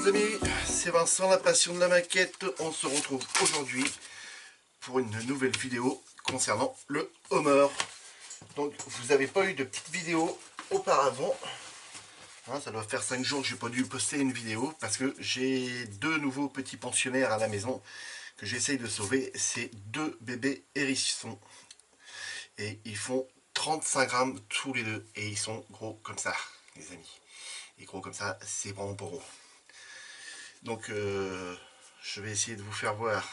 les amis, c'est Vincent, la passion de la maquette. On se retrouve aujourd'hui pour une nouvelle vidéo concernant le Homer. Donc vous n'avez pas eu de petite vidéo auparavant, hein, ça doit faire 5 jours que j'ai pas dû poster une vidéo parce que j'ai deux nouveaux petits pensionnaires à la maison que j'essaye de sauver. C'est deux bébés hérissons et ils font 35 grammes tous les deux et ils sont gros comme ça, les amis. Et gros comme ça, c'est vraiment pour eux. Donc je vais essayer de vous faire voir.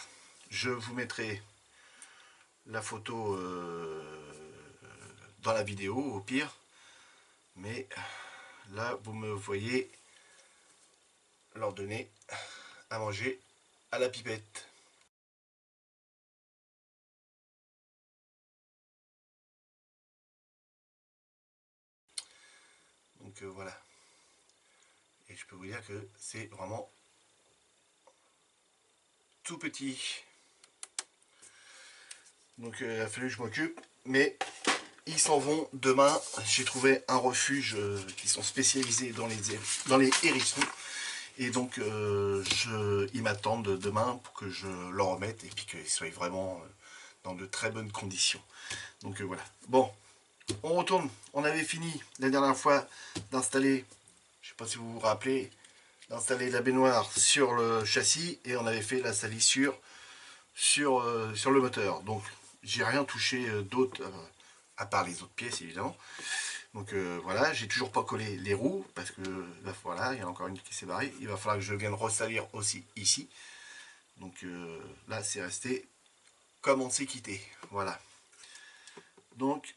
Je vous mettrai la photo dans la vidéo au pire. Mais là vous me voyez leur donner à manger à la pipette. Donc voilà. Et je peux vous dire que c'est vraiment tout petit. Donc il a fallu que je m'occupe. Mais ils s'en vont demain. J'ai trouvé un refuge qui sont spécialisés dans les hérissons. Et donc ils m'attendent demain pour que je leur remette et puis qu'ils soient vraiment dans de très bonnes conditions. Donc voilà. Bon, on retourne. On avait fini la dernière fois d'installer, je ne sais pas si vous vous rappelez, d'installer la baignoire sur le châssis et on avait fait la salissure sur le moteur. Donc j'ai rien touché d'autre à part les autres pièces évidemment. Donc voilà, j'ai toujours pas collé les roues parce que là, voilà, il y en a encore une qui s'est barrée. Il va falloir que je vienne ressalir aussi ici. Donc là, c'est resté comme on s'est quitté. Voilà. Donc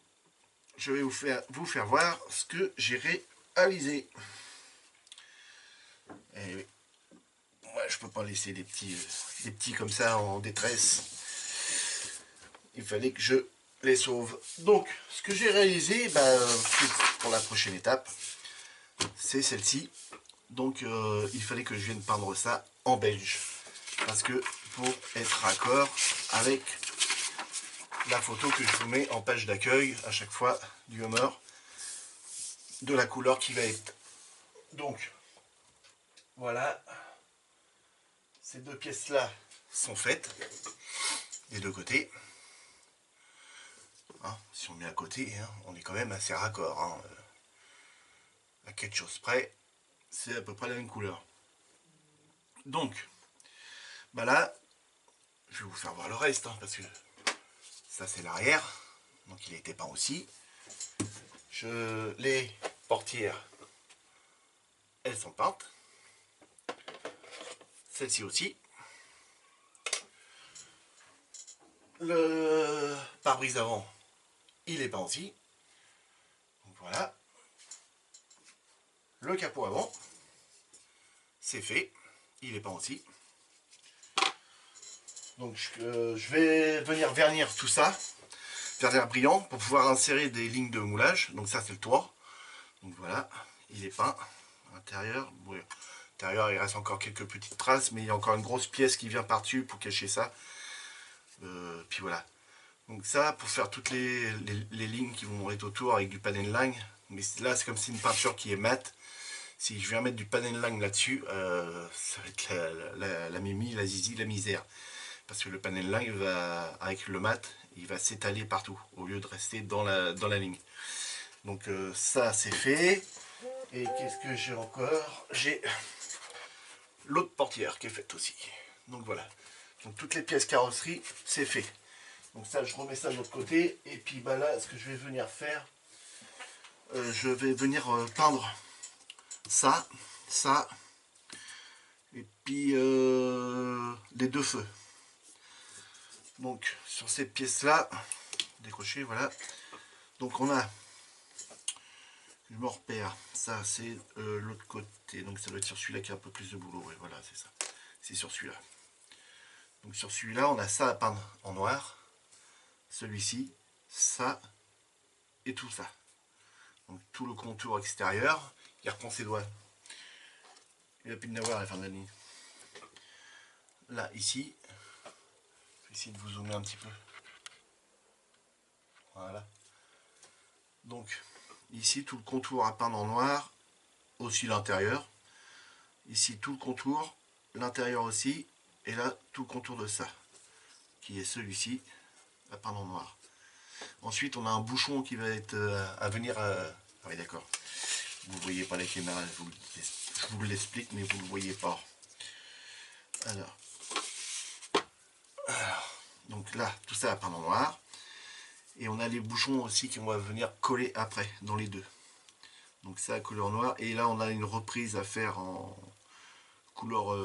je vais vous faire voir ce que j'ai réalisé. Et oui, moi je peux pas laisser des petits comme ça en détresse. Il fallait que je les sauve. Donc ce que j'ai réalisé, pour la prochaine étape, c'est celle-ci. Donc il fallait que je vienne peindre ça en beige. Parce que pour être raccord avec la photo que je vous mets en page d'accueil à chaque fois du Homer, de la couleur qui va être. Donc voilà, ces deux pièces là sont faites des deux côtés. Hein, si on met à côté, hein, on est quand même assez raccord. Hein. À quelque chose près, c'est à peu près la même couleur. Donc, bah là, je vais vous faire voir le reste, hein, parce que ça c'est l'arrière, donc il a été peint aussi. Les portières, elles sont peintes. Celle-ci aussi. Le pare-brise avant, il est peint aussi. Donc voilà. Le capot avant, c'est fait. Il est peint aussi. Donc je vais venir vernir tout ça. Vernir brillant pour pouvoir insérer des lignes de moulage. Donc ça c'est le toit. Donc voilà, il est peint. Intérieur, bon, intérieur il reste encore quelques petites traces, mais il y a encore une grosse pièce qui vient par-dessus pour cacher ça. Puis voilà. Donc ça, pour faire toutes les lignes qui vont être autour avec du panel line. Mais là c'est comme si une peinture qui est mate. Si je viens mettre du panel line là-dessus, ça va être la mimi, la zizi, la misère. Parce que le panel line va, avec le mat, il va s'étaler partout au lieu de rester dans la ligne. Donc ça c'est fait. Et qu'est-ce que j'ai encore? J'ai l'autre portière qui est faite aussi. Donc voilà. Donc toutes les pièces carrosserie, c'est fait. Donc ça, je remets ça de l'autre côté. Et puis bah là, ce que je vais venir faire, je vais venir peindre ça, ça, et puis les deux feux. Donc sur ces pièces là, décroché, voilà. Donc on a, je me repère, ça c'est l'autre côté, donc ça doit être sur celui-là qui a un peu plus de boulot, ouais, voilà, c'est ça, c'est sur celui-là. Donc sur celui-là, on a ça à peindre en noir, celui-ci, ça et tout ça. Donc tout le contour extérieur, il reprend ses doigts. Il a plus de n'avoir à la fin de la ligne. Là, ici, je vais essayer de vous zoomer un petit peu. Voilà. Donc, ici, tout le contour à peindre en noir, aussi l'intérieur. ici tout le contour, l'intérieur aussi, et là tout le contour de ça, qui est celui-ci, à peindre en noir. Ensuite on a un bouchon qui va être à venir... Ah oui d'accord, vous ne voyez pas la caméra, je vous l'explique mais vous ne le voyez pas. Alors, donc là, tout ça à peindre en noir. Et on a les bouchons aussi qui vont venir coller après, dans les deux. Donc ça, couleur noire. Et là, on a une reprise à faire en couleur,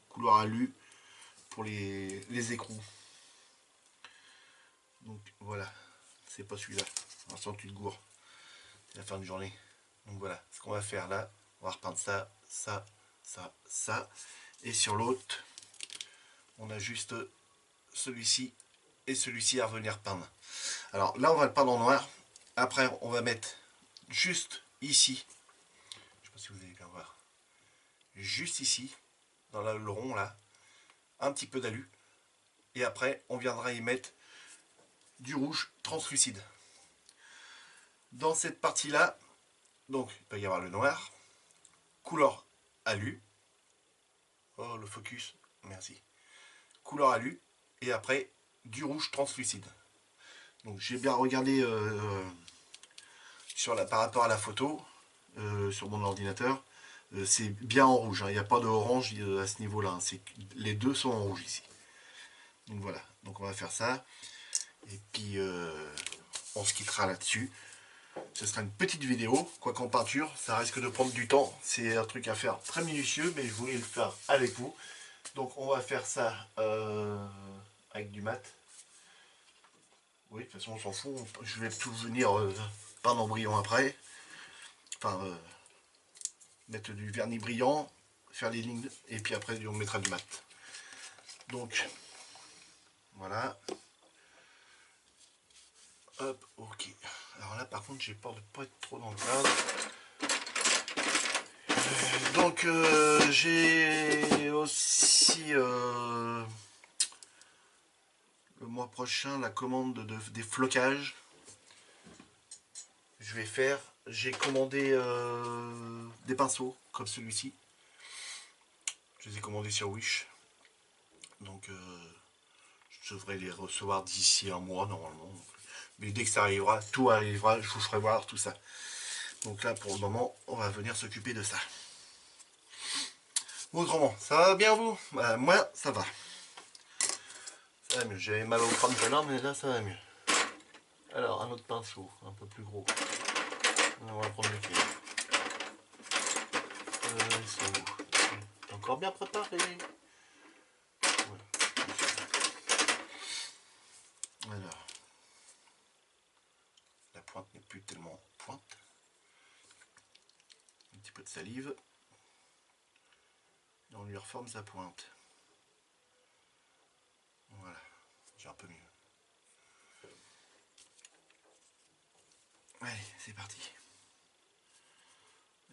couleur alu pour les écrous. Donc voilà, c'est pas celui-là. L'instant tu te gourres. C'est la fin de journée. Donc voilà, ce qu'on va faire là, on va repeindre ça, ça, ça, ça. Et sur l'autre, on a juste celui-ci et celui-ci à revenir peindre. Alors là, on va le peindre en noir. Après, on va mettre juste ici. Je sais pas si vous allez bien voir. Juste ici, dans le rond là, un petit peu d'alu. Et après, on viendra y mettre du rouge translucide. Dans cette partie-là, donc il peut y avoir le noir, couleur alu. Oh, le focus, merci. Couleur alu. Et après, du rouge translucide. Donc j'ai bien regardé par rapport à la photo sur mon ordinateur. C'est bien en rouge, hein. Il n'y a pas de orange à ce niveau là, hein. Les deux sont en rouge ici. Donc voilà, donc on va faire ça et puis on se quittera là dessus. Ce sera une petite vidéo, quoi qu'en peinture ça risque de prendre du temps, c'est un truc à faire très minutieux mais je voulais le faire avec vous. Donc on va faire ça avec du mat. Oui, de toute façon on s'en fout, je vais tout venir peindre en brillant après, enfin mettre du vernis brillant, faire les lignes et puis après on mettra du mat. Donc voilà. Hop, ok. Alors là par contre j'ai peur de pas être trop dans le cadre. Donc j'ai aussi le mois prochain la commande des flocages. Je vais faire. J'ai commandé des pinceaux comme celui-ci. Je les ai commandés sur Wish. Donc je devrais les recevoir d'ici un mois normalement. Mais dès que ça arrivera, tout arrivera, je vous ferai voir tout ça. Donc là pour le moment, on va venir s'occuper de ça. Autrement, ça va bien vous? Moi, ça va. Ça va mieux. J'avais mal au crâne tout à l'heure, mais là, ça va mieux. Alors, un autre pinceau, un peu plus gros. On va prendre lequel. Ils sont où? T'es encore bien préparé. Ouais. Alors, la pointe n'est plus tellement pointe. Un petit peu de salive. Et on lui reforme sa pointe. Voilà, j'ai un peu mieux. Allez, c'est parti.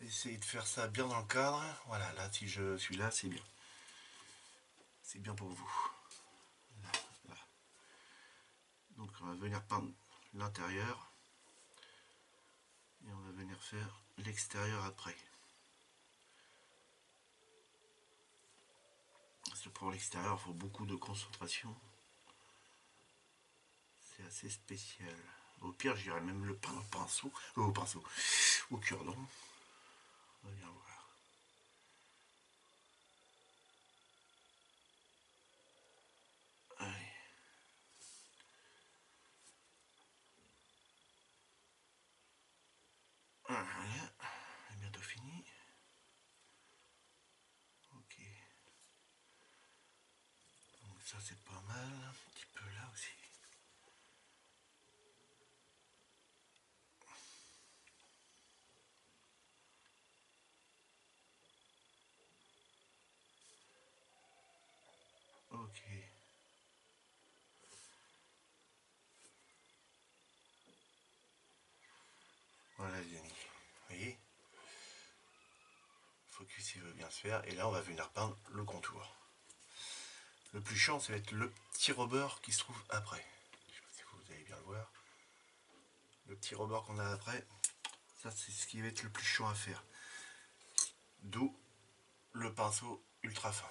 Essayez de faire ça bien dans le cadre. Voilà, là, si je suis là, c'est bien. C'est bien pour vous. Là, là. Donc, on va venir peindre l'intérieur. Et on va venir faire l'extérieur après. Parce que pour l'extérieur, il faut beaucoup de concentration. C'est assez spécial. Au pire, j'irai même le peindre au cure-dent. On va bien voir. Allez. Voilà, c'est bientôt fini. Ok. Donc ça c'est pas mal. Un petit peu là aussi. Ok. Voilà les amis. Vous voyez? Focus il veut bien se faire. Et là on va venir peindre le contour. Le plus chiant ça va être le petit rebord qui se trouve après. Je sais pas si vous allez bien le voir. Le petit rebord qu'on a après. Ça c'est ce qui va être le plus chiant à faire. D'où le pinceau ultra fin.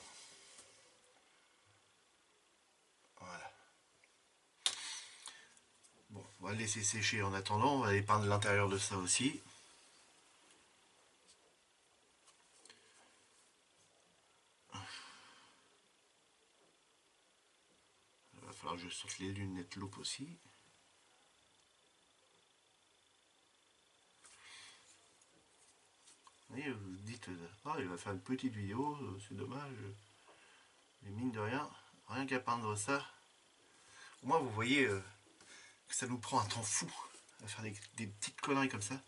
Voilà. Bon, on va le laisser sécher en attendant. On va aller peindre l'intérieur de ça aussi. Il va falloir que je sorte les lunettes loupe aussi. Et vous dites, ah, il va faire une petite vidéo, c'est dommage. Mais mine de rien, rien qu'à peindre ça, au moins vous voyez que ça nous prend un temps fou à faire des petites conneries comme ça.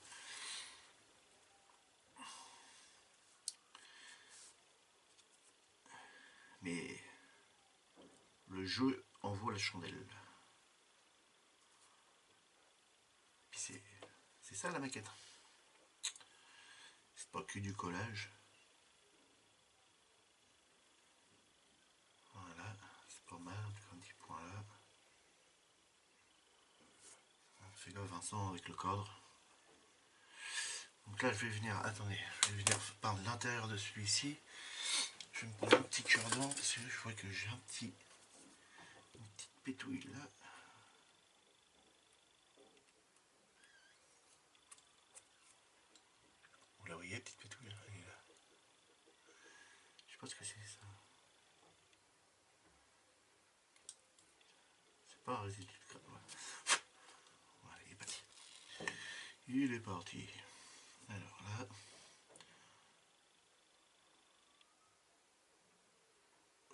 Mais le jeu en vaut la chandelle. Puis c'est ça la maquette. C'est pas que du collage. Voilà, c'est pas mal, un petit point là. Fais gaffe Vincent avec le cadre. Donc là je vais venir, attendez, je vais venir peindre l'intérieur de celui-ci. Je vais me prendre un petit cure-dent parce que je vois que j'ai une petite pétouille là. Vous la voyez, petite pétouille là, elle est là. Je sais pas ce que c'est ça. C'est pas un résidu de crème. Voilà, il est parti. Il est parti. Alors là.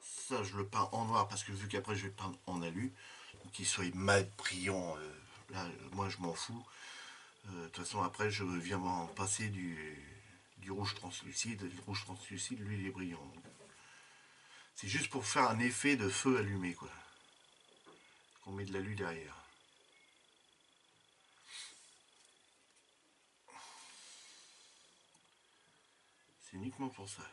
Ça je le peins en noir parce que vu qu'après je vais peindre en alu. Donc qu'il soit mat brillant. Là moi je m'en fous. De toute façon après je viens m'en passer du rouge translucide. Le rouge translucide lui il est brillant. C'est juste pour faire un effet de feu allumé quoi. On met de l'alu derrière. C'est uniquement pour ça.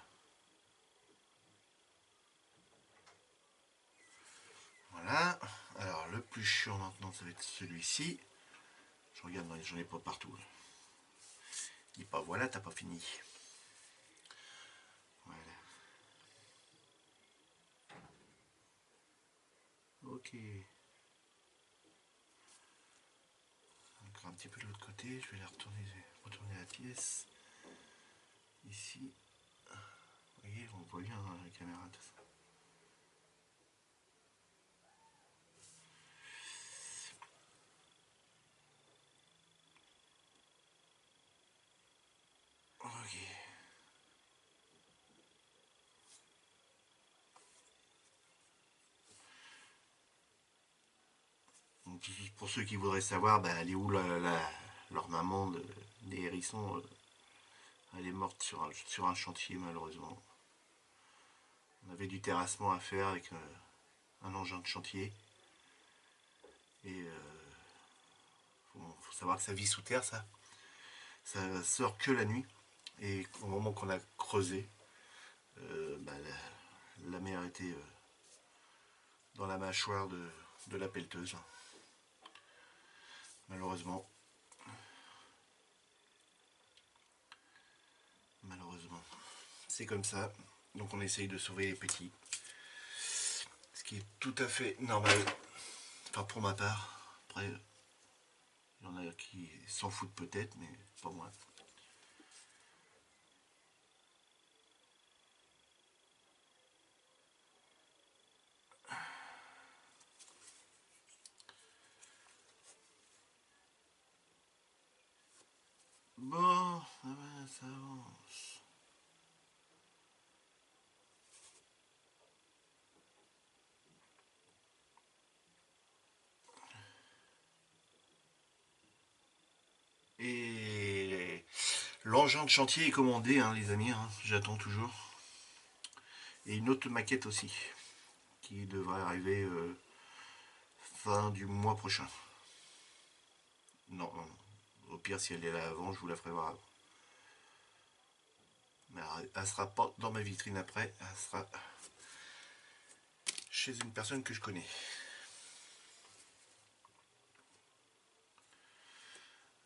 Voilà. Alors le plus chiant maintenant ça va être celui-ci. Je regarde, j'en ai pas partout. Dis pas voilà, t'as pas fini. Voilà. Ok. Encore un petit peu de l'autre côté. Je vais la retourner la pièce. Ici. Vous voyez, on voit bien dans la caméra tout ça. Ok. Donc, pour ceux qui voudraient savoir, bah, elle est où leur maman des hérissons elle est morte sur un chantier malheureusement. On avait du terrassement à faire avec un engin de chantier. Et faut savoir que ça vit sous terre ça. Ça sort que la nuit. Et au moment qu'on a creusé, bah, la mère était dans la mâchoire de la pelleteuse. Malheureusement. Malheureusement. C'est comme ça. Donc on essaye de sauver les petits. Ce qui est tout à fait normal. Enfin pour ma part. Après, il y en a qui s'en foutent peut-être, mais pas moi. Bon, ça avance. Et l'engin de chantier est commandé, hein, les amis, hein, j'attends toujours. Et une autre maquette aussi, qui devrait arriver fin du mois prochain. Non, non, au pire si elle est là avant, je vous la ferai voir avant. Mais elle sera pas dans ma vitrine après, elle sera chez une personne que je connais.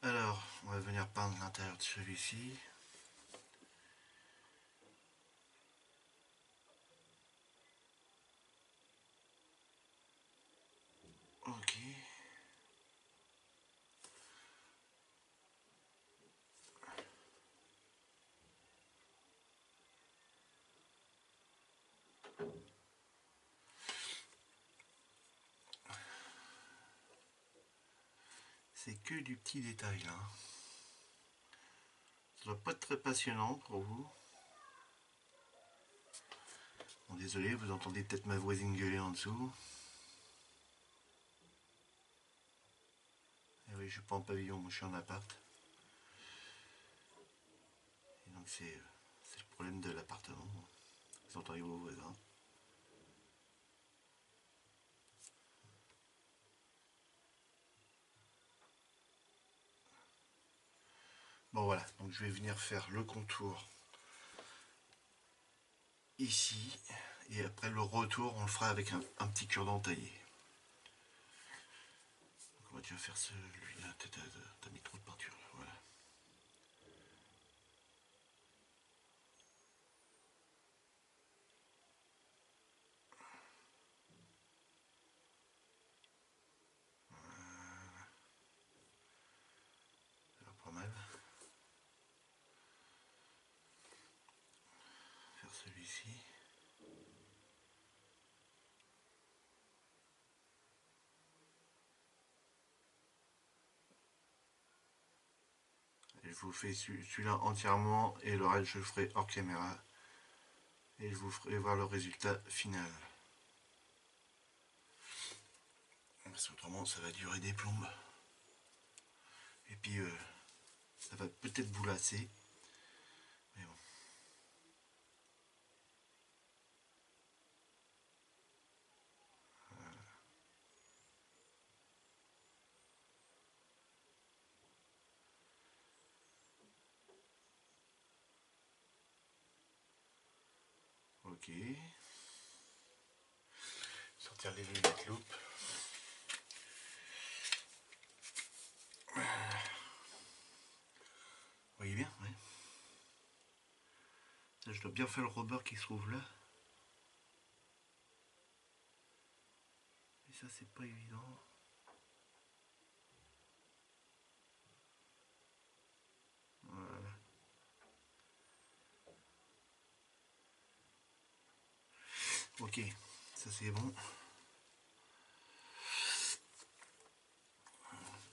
Alors, on va venir peindre l'intérieur de celui-ci. C'est que du petit détail là. Ça doit pas être très passionnant pour vous. Bon, désolé, vous entendez peut-être ma voisine gueuler en dessous. Et oui, je suis pas en pavillon, moi je suis en appart. Et donc c'est le problème de l'appartement. Vous entendez vos voisins. Bon voilà, donc je vais venir faire le contour ici. Et après le retour, on le fera avec un petit cure-dent taillé. Donc on va déjà faire celui-là. T'as mis trop de peinture là, voilà. Alors pas mal. Faire celui-ci. Et je vous fais celui-là entièrement et le reste je le ferai hors caméra. Et je vous ferai voir le résultat final. Parce qu'autrement ça va durer des plombes. Et puis ça va peut-être boulasser. Mais bon. Ok. Sortir les lunettes loupe. Vous voyez bien, oui. Là, je dois bien faire le rebord qui se trouve là. Et ça, c'est pas évident. Voilà. Ok, ça c'est bon.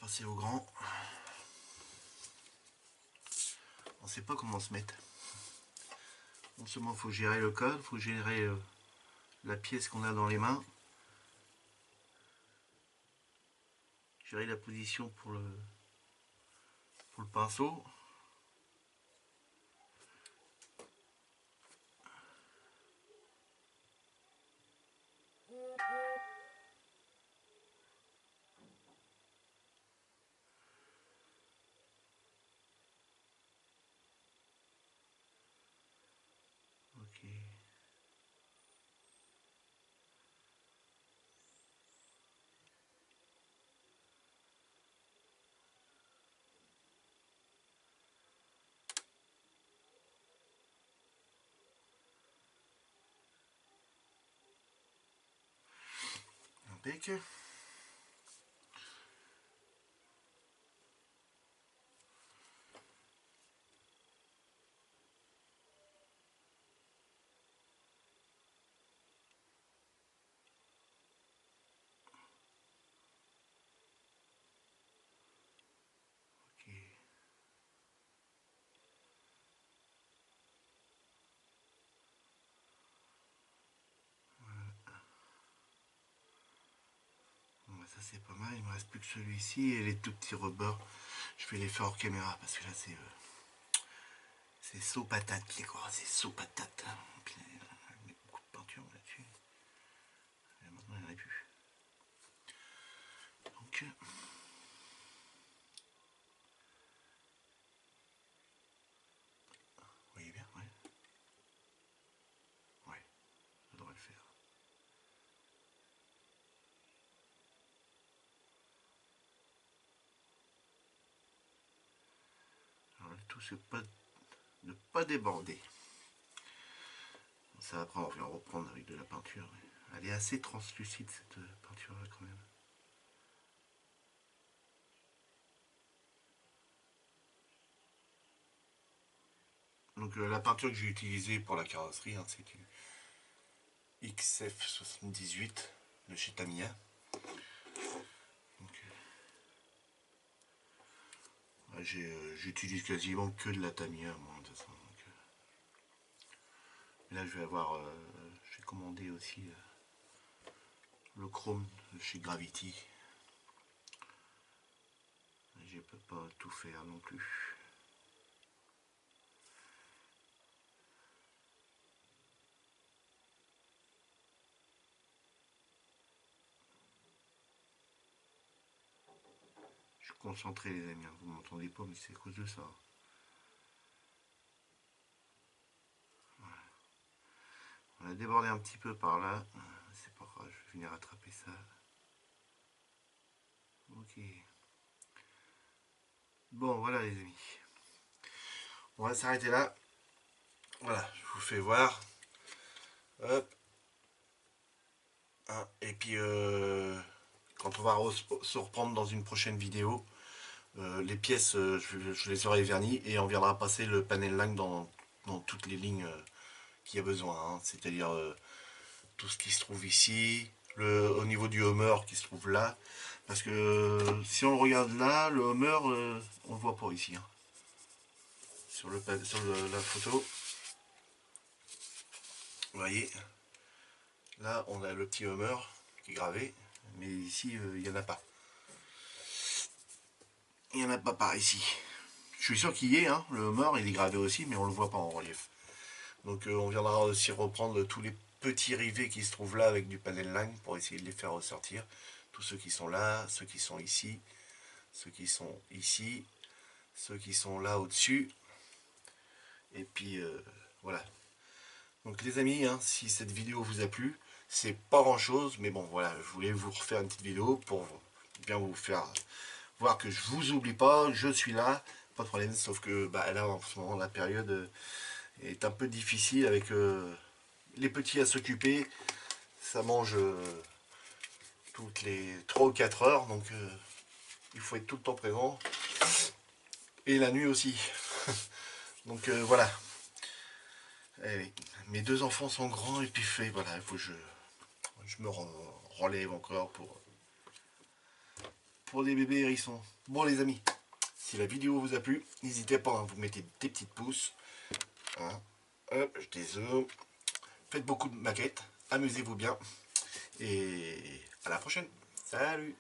Passer au grand. On sait pas comment se mettre. Non seulement il faut gérer le code, il faut gérer la pièce qu'on a dans les mains. Gérer la position pour le pinceau. Ok. Impec. Ok. Bon, bah, ça c'est pas mal, il me reste plus que celui-ci et les tout petits rebords. Je vais les faire hors caméra parce que là c'est saut patate les gars, c'est saut patate. Puis, il y a beaucoup de peinture là-dessus. Et maintenant il n'y en a plus. Donc vous voyez bien, ouais. Ouais, ça devrait le faire. Alors le tout c'est pas ne pas déborder. Ça après on va reprendre avec de la peinture. Elle est assez translucide cette peinture là quand même. Donc la peinture que j'ai utilisée pour la carrosserie, hein, c'est du XF78 de chez Tamiya. Donc, J'utilise quasiment que de la Tamiya, moi, de toute façon. Là, je vais avoir, j'ai commandé aussi le chrome de chez Gravity. Je peux pas tout faire non plus. Je suis concentré les amis, vous m'entendez pas mais c'est à cause de ça. Voilà. On a débordé un petit peu par là, c'est pas grave, je vais venir attraper ça. Ok. Bon voilà les amis. On va s'arrêter là. Voilà, je vous fais voir. Hop. Hein, et puis quand on va se reprendre dans une prochaine vidéo, les pièces, je les aurai vernies et on viendra passer le panel line dans toutes les lignes qu'il y a besoin. Hein. C'est-à-dire tout ce qui se trouve ici, au niveau du Hummer qui se trouve là. Parce que si on le regarde là, le Hummer, on le voit pas ici. Hein. Sur la photo. Vous voyez, là on a le petit Hummer qui est gravé, mais ici il n'y en a pas. Il n'y en a pas par ici. Je suis sûr qu'il y est, hein, le Hummer il est gravé aussi, mais on le voit pas en relief. Donc on viendra aussi reprendre tous les petits rivets qui se trouvent là avec du panel line pour essayer de les faire ressortir. Tous ceux qui sont là, ceux qui sont ici, ceux qui sont ici, ceux qui sont là au-dessus. Et puis voilà. Donc les amis, hein, si cette vidéo vous a plu, c'est pas grand chose, mais bon voilà, je voulais vous refaire une petite vidéo pour bien vous faire voir que je vous oublie pas, je suis là, pas de problème, sauf que bah, là en ce moment la période est un peu difficile avec les petits à s'occuper, ça mange toutes les 3 ou 4 heures, donc il faut être tout le temps présent, et la nuit aussi. Donc voilà. Allez, mes 2 enfants sont grands et puis fait, voilà, il faut que je me relève encore pour les bébés hérissons. Bon les amis, si la vidéo vous a plu, n'hésitez pas, hein, vous mettez des petites pouces. Hein. Hop, je dézoome. Faites beaucoup de maquettes, amusez-vous bien. Et à la prochaine. Salut!